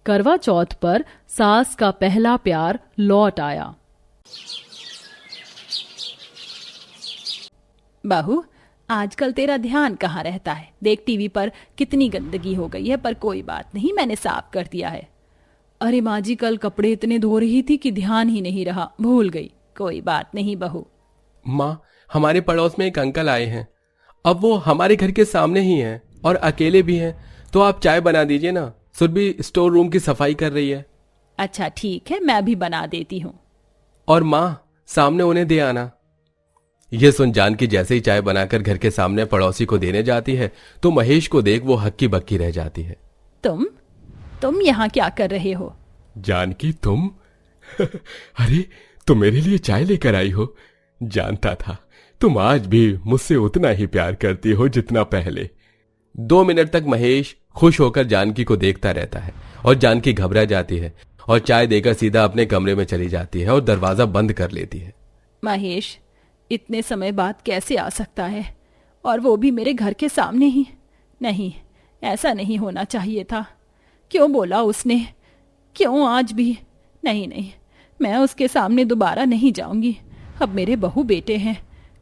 करवा चौथ पर सास का पहला प्यार लौट आया। बहू, आजकल तेरा ध्यान कहाँ रहता है? देख टीवी पर कितनी गंदगी हो गई है, पर कोई बात नहीं, मैंने साफ कर दिया है। अरे माँ जी, कल कपड़े इतने धो रही थी कि ध्यान ही नहीं रहा, भूल गई। कोई बात नहीं बहू। माँ, हमारे पड़ोस में एक अंकल आए हैं। अब वो हमारे घर के सामने ही हैं और अकेले भी हैं, तो आप चाय बना दीजिए ना। सुरभि स्टोर रूम की सफाई कर रही है। अच्छा ठीक है, मैं भी बना देती हूँ। और माँ, सामने उन्हें दे आना। यह सुन जानकी जैसे ही चाय बनाकर घर के सामने पड़ोसी को देने जाती है तो महेश को देख वो हक्की बक्की रह जाती है। तुम यहाँ क्या कर रहे हो? जानकी, तुम अरे, तुम मेरे लिए चाय लेकर आई हो। जानता था तुम आज भी मुझसे उतना ही प्यार करती हो जितना पहले। 2 मिनट तक महेश खुश होकर जानकी को देखता रहता है और जानकी घबरा जाती है और चाय देकर सीधा अपने कमरे में चली जाती है और दरवाजा बंद कर लेती है। महेश इतने समय बाद कैसे आ सकता है, और वो भी मेरे घर के सामने ही? नहीं, ऐसा नहीं होना चाहिए था। क्यों बोला उसने? क्यों आज भी? नहीं, मैं उसके सामने दोबारा नहीं जाऊंगी। अब मेरे बहू बेटे हैं,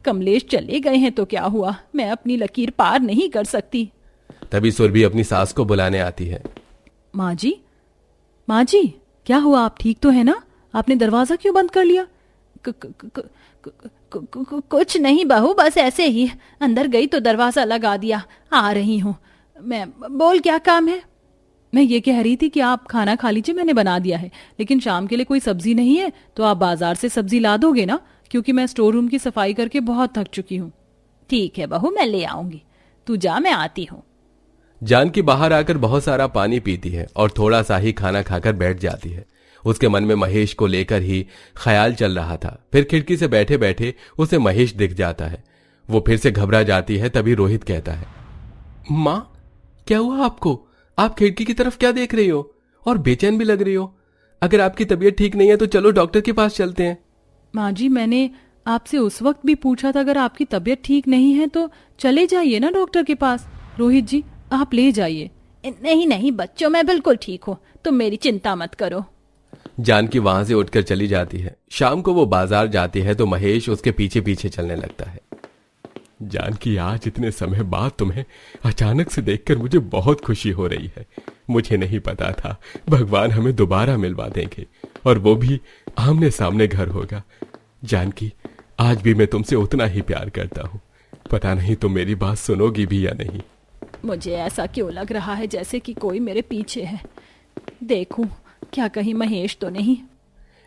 कमलेश चले गए हैं तो क्या हुआ, मैं अपनी लकीर पार नहीं कर सकती। तभी सुरभि अपनी सास को बुलाने आती है। माँ जी, क्या हुआ? आप ठीक तो है ना? आपने दरवाजा क्यों बंद कर लिया? कुछ नहीं बहू, बस ऐसे ही अंदर गई तो दरवाजा लगा दिया। आ रही हूँ मैं। बोल, क्या काम है? मैं ये कह रही थी कि आप खाना खा लीजिए, मैंने बना दिया है, लेकिन शाम के लिए कोई सब्जी नहीं है तो आप बाजार से सब्जी ला दोगे ना? क्योंकि मैं स्टोर रूम की सफाई करके बहुत थक चुकी हूँ। ठीक है बहू, मैं ले आऊंगी, तू जा, मैं आती हूँ। जानकी बाहर आकर बहुत सारा पानी पीती है और थोड़ा सा ही खाना खाकर बैठ जाती है। उसके मन में महेश को लेकर ही ख्याल चल रहा था। फिर खिड़की से बैठे बैठे उसे महेश दिख जाता है। वो फिर से घबरा जाती है। तभी रोहित कहता है, माँ, क्या हुआ आपको? आप खिड़की की तरफ क्या देख रही हो और बेचैन भी लग रही हो? अगर आपकी तबीयत ठीक नहीं है तो चलो डॉक्टर के पास चलते हैं। माँ जी, मैंने आपसे उस वक्त भी पूछा था, अगर आपकी तबीयत ठीक नहीं है तो चले जाइए ना डॉक्टर के पास। रोहित जी, आप ले जाइए। नहीं बच्चों, मैं बिल्कुल ठीक हूँ, तुम मेरी चिंता मत करो। जानकी वहां से उठकर चली जाती है। शाम को वो बाजार जाती है तो महेश उसके पीछे पीछे चलने लगता है। जानकी, आज इतने समय बाद तुम्हें अचानक से देखकर मुझे बहुत खुशी हो रही है। मुझे नहीं पता था भगवान हमें दोबारा मिलवा देंगे, और वो भी आमने सामने घर होगा। जानकी, आज भी मैं तुमसे उतना ही प्यार करता हूँ। पता नहीं तुम मेरी बात सुनोगी भी या नहीं। मुझे ऐसा क्यों लग रहा है जैसे कि कोई मेरे पीछे है। देखूं, क्या कहीं महेश तो नहीं?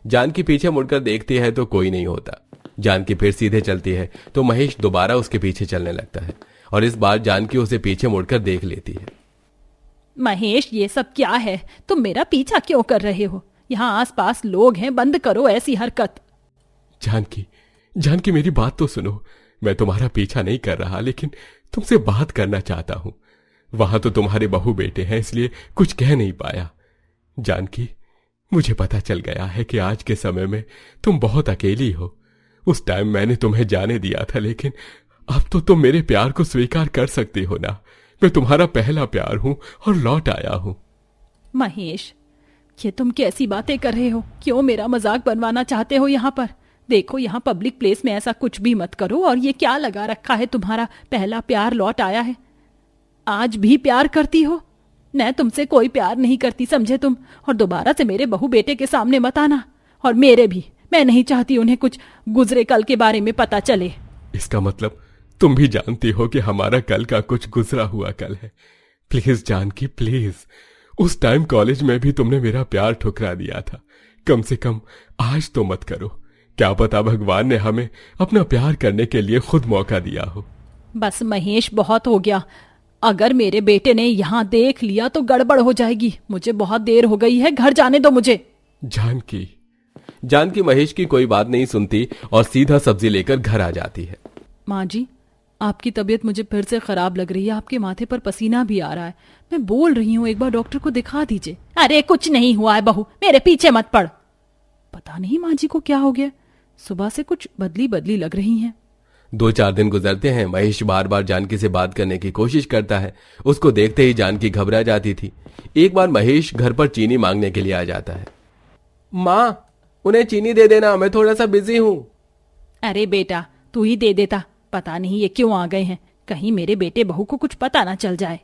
जानकी पीछे मुड़कर देखती है तो कोई नहीं होता। जानकी फिर सीधे चलती है तो महेश दोबारा उसके पीछे चलने लगता है और इस बार जानकी उसे पीछे मुड़कर देख लेती है। महेश, ये सब क्या है? तुम मेरा पीछा क्यों कर रहे हो? यहाँ आसपास लोग हैं, बंद करो ऐसी हरकत। जानकी, मेरी बात तो सुनो। मैं तुम्हारा पीछा नहीं कर रहा, लेकिन तुमसे बात करना चाहता हूं। वहां तो तुम्हारे बहू बेटे हैं, इसलिए कुछ कह नहीं पाया। जानकी, मुझे पता चल गया है कि आज के समय में तुम बहुत अकेली हो। उस टाइम मैंने तुम्हें जाने दिया था, लेकिन अब तो तुम मेरे प्यार को स्वीकार कर सकती हो ना। मैं तुम्हारा पहला प्यार हूं और लौट आया हूं। महेश, ये तुम कैसी बातें कर रहे हो? क्यों मेरा मजाक बनवाना चाहते हो? यहाँ पर देखो, यहाँ पब्लिक प्लेस में ऐसा कुछ भी मत करो। और ये क्या लगा रखा है, तुम्हारा पहला प्यार लौट आया है? आज भी प्यार करती हो? मैं तुमसे कोई प्यार नहीं करती, समझे तुम? और दोबारा से मेरे बहू बेटे के सामने मत आना, और मेरे भी। मैं नहीं चाहती उन्हें कुछ गुजरे कल के बारे में पता चले। इसका मतलब तुम भी जानती हो कि हमारा कल का कुछ गुजरा हुआ कल है। Please Janaki, please. उस टाइम कॉलेज में भी तुमने मेरा प्यार ठुकरा दिया था। कम से कम आज तो मत करो। क्या पता भगवान ने हमें अपना प्यार करने के लिए खुद मौका दिया हो। बस महेश, बहुत हो गया। अगर मेरे बेटे ने यहाँ देख लिया तो गड़बड़ हो जाएगी। मुझे बहुत देर हो गई है, घर जाने दो मुझे। जानकी महेश की कोई बात नहीं सुनती और सीधा सब्जी लेकर घर आ जाती है। माँ जी, आपकी तबीयत मुझे फिर से खराब लग रही है। आपके माथे पर पसीना भी आ रहा है। मैं बोल रही हूँ, एक बार डॉक्टर को दिखा दीजिए। अरे कुछ नहीं हुआ है बहू, मेरे पीछे मत पड़। पता नहीं माँ जी को क्या हो गया, सुबह से कुछ बदली बदली लग रही हैं। 2-4 दिन गुजरते हैं। महेश बार बार जानकी से बात करने की कोशिश करता है। उसको देखते ही जानकी घबरा जाती थी। एक बार महेश घर पर चीनी मांगने के लिए आ जाता है। माँ, उन्हें चीनी दे देना, मैं थोड़ा सा बिजी हूं। अरे बेटा, तू ही दे देता। पता नहीं ये क्यों आ गए हैं, कहीं मेरे बेटे बहू को कुछ पता ना चल जाए।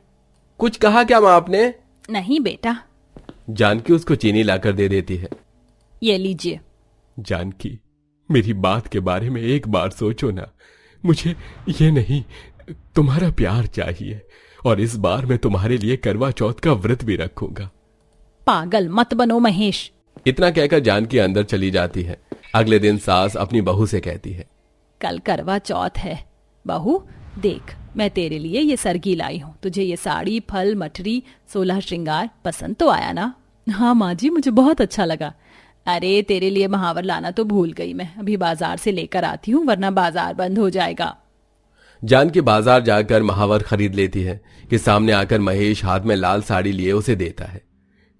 कुछ कहा क्या माँ आपने? नहीं बेटा। जानकी उसको चीनी लाकर दे देती है। ये लीजिए। जानकी, मेरी बात के बारे में एक बार सोचो ना। मुझे ये नहीं, तुम्हारा प्यार चाहिए, और इस बार मैं तुम्हारे लिए करवा चौथ का व्रत भी रखूंगा। पागल मत बनो महेश। इतना कहकर जानकी अंदर चली जाती है। अगले दिन सास अपनी बहू से कहती है, कल करवा चौथ है। बहू देख, मैं तेरे लिए ये सरगी लाई हूँ। तुझे ये साड़ी, फल, मठरी, 16 श्रृंगार पसंद तो आया ना? हाँ माँ जी, मुझे बहुत अच्छा लगा। अरे तेरे लिए महावर लाना तो भूल गई मैं। अभी बाजार से लेकर आती हूँ, वरना बाजार बंद हो जाएगा। जानकी बाजार जाकर महावर खरीद लेती है कि सामने आकर महेश हाथ में लाल साड़ी लिए उसे देता है।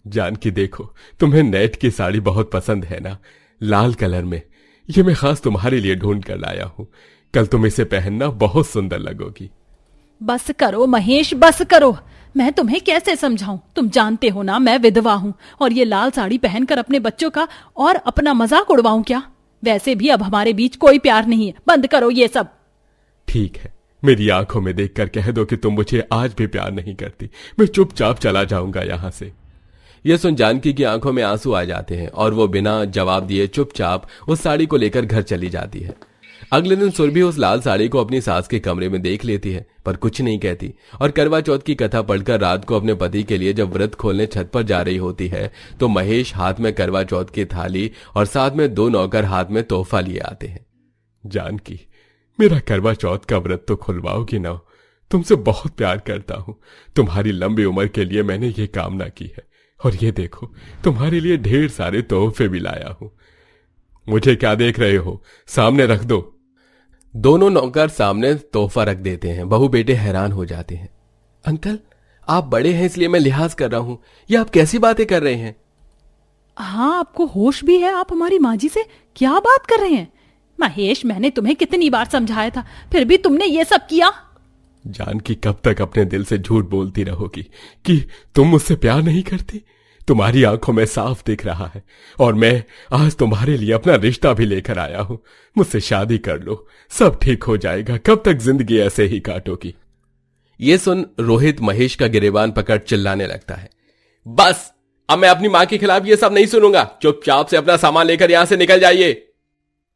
जानकी देखो, तुम्हें नेट की साड़ी बहुत पसंद है ना, लाल कलर में। ये मैं खास तुम्हारे लिए ढूंढ कर लाया हूँ। कल तुम इसे पहनना, बहुत सुंदर लगोगी। बस करो महेश, बस करो। मैं तुम्हें कैसे समझाऊं? तुम जानते हो ना मैं विधवा हूं, और ये लाल साड़ी पहनकर अपने बच्चों का और अपना मजाक उड़वाऊं क्या? वैसे भी अब हमारे बीच कोई प्यार नहीं है। बंद करो ये सब। ठीक है, मेरी आंखों में देखकर कह दो कि तुम मुझे आज भी प्यार नहीं करती। मैं चुपचाप चला जाऊंगा यहां से। यह सुन जानकी की आंखों में आंसू आ जाते हैं और वो बिना जवाब दिए चुपचाप उस साड़ी को लेकर घर चली जाती है। अगले दिन सुरभि उस लाल साड़ी को अपनी सास के कमरे में देख लेती है, पर कुछ नहीं कहती। और करवा चौथ की कथा पढ़कर रात को अपने पति के लिए जब व्रत खोलने छत पर जा रही होती है, तो महेश हाथ में करवा चौथ की थाली और साथ में 2 नौकर हाथ में तोहफा लिए आते हैं। जानकी, मेरा करवा चौथ का व्रत तो खुलवाओगी ना? तुमसे बहुत प्यार करता हूं। तुम्हारी लंबी उम्र के लिए मैंने ये कामना की है, और ये देखो, तुम्हारे लिए ढेर सारे तोहफे भी लाया हूं। मुझे क्या देख रहे हो, सामने रख दो। दोनों नौकर सामने तोहफा रख देते हैं। बहू बेटे हैरान हो जाते हैं। अंकल, आप बड़े हैं इसलिए मैं लिहाज कर रहा हूं, ये आप कैसी बातें कर रहे हैं? हाँ, आपको होश भी है? आप हमारी माँ जी से क्या बात कर रहे हैं? महेश, मैंने तुम्हें कितनी बार समझाया था, फिर भी तुमने ये सब किया। जानकी, कब तक अपने दिल से झूठ बोलती रहोगी कि तुम मुझसे प्यार नहीं करती? तुम्हारी आंखों में साफ दिख रहा है, और मैं आज तुम्हारे लिए अपना रिश्ता भी लेकर आया हूं। मुझसे शादी कर लो, सब ठीक हो जाएगा। कब तक जिंदगी ऐसे ही काटोगी? ये सुन रोहित महेश का गिरेबान पकड़ चिल्लाने लगता है। बस, अब मैं अपनी मां के खिलाफ ये सब नहीं सुनूंगा। चुपचाप से अपना सामान लेकर यहां से निकल जाइए।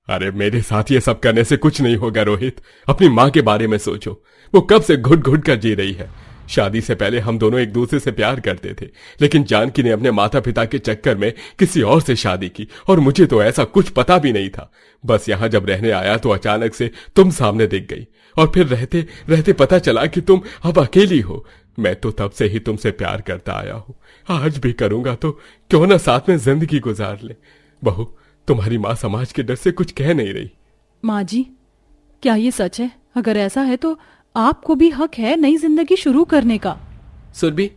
अरे मेरे साथ ये सब करने से कुछ नहीं होगा रोहित। अपनी मां के बारे में सोचो, वो कब से घुट घुट कर जी रही है। शादी से पहले हम दोनों एक दूसरे से प्यार करते थे, लेकिन जानकी ने अपने माता पिता के चक्कर में किसी और से शादी की, और मुझे तो ऐसा कुछ पता भी नहीं था। बस यहाँ जब रहने आया तो अचानक से तुम सामने दिख गई, और फिर रहते रहते पता चला कि तुम अब अकेली हो। मैं तो तब से ही तुमसे प्यार करता आया हूं, आज भी करूंगा, तो क्यों ना साथ में जिंदगी गुजार ले। बहू, तुम्हारी माँ समाज के डर से कुछ कह नहीं रही। माँ जी, क्या ये सच है? अगर ऐसा है तो आपको भी हक है नई जिंदगी शुरू करने का। सुरभि,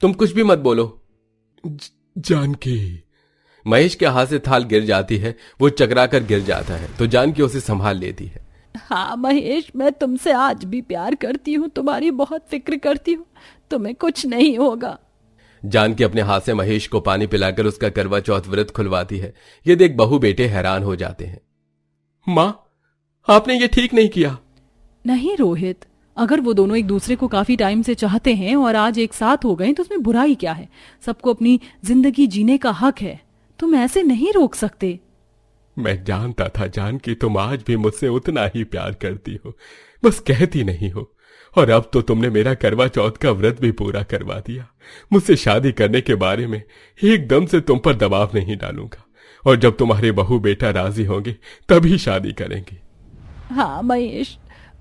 तुम कुछ भी मत बोलो। जानकी। महेश के हाथ से थाल गिर जाती है। वो चकरा कर गिर जाता है तो जानकी उसे संभाल लेती है। हाँ महेश, मैं तुमसे आज भी प्यार करती हूँ, तुम्हारी बहुत फिक्र करती हूँ। तुम्हें कुछ नहीं होगा। जानकी अपने हाथ से महेश को पानी पिलाकर उसका करवा चौथ व्रत खुलवाती है। ये देख बहू बेटे हैरान हो जाते हैं। माँ, आपने ये ठीक नहीं किया। नहीं रोहित, अगर वो दोनों एक दूसरे को काफी टाइम से चाहते हैं और आज एक साथ हो गए तो उसमें बुराई क्या है? सबको अपनी जिंदगी जीने का हक है, तुम ऐसे नहीं रोक सकते। मैं जानता था जानकी, तुम आज भी मुझसे उतना ही प्यार करती हो, बस कहती नहीं हो। और अब तो तुमने मेरा करवा चौथ का व्रत भी पूरा करवा दिया। मुझसे शादी करने के बारे में एकदम से तुम पर दबाव नहीं डालूंगा, और जब तुम्हारे बहू बेटा राजी होंगे तभी शादी करेंगे। हाँ महेश,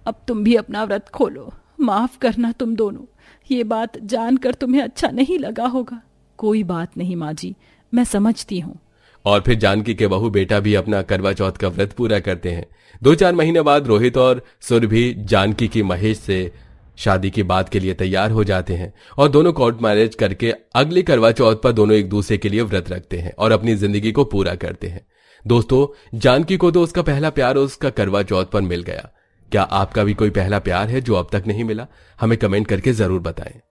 अब तुम भी अपना व्रत खोलो। माफ करना तुम दोनों, ये बात जानकर तुम्हें अच्छा नहीं लगा होगा। कोई बात नहीं माँ जी, मैं समझती हूँ। और फिर जानकी के बहू बेटा भी अपना करवा चौथ का व्रत पूरा करते हैं। 2-4 महीने बाद रोहित और सुरभि जानकी की महेश से शादी की बात के लिए तैयार हो जाते हैं, और दोनों कोर्ट मैरिज करके अगले करवा चौथ पर दोनों एक दूसरे के लिए व्रत रखते हैं और अपनी जिंदगी को पूरा करते हैं। दोस्तों, जानकी को तो उसका पहला प्यार उसका करवा चौथ पर मिल गया। क्या आपका भी कोई पहला प्यार है जो अब तक नहीं मिला? हमें कमेंट करके जरूर बताएं।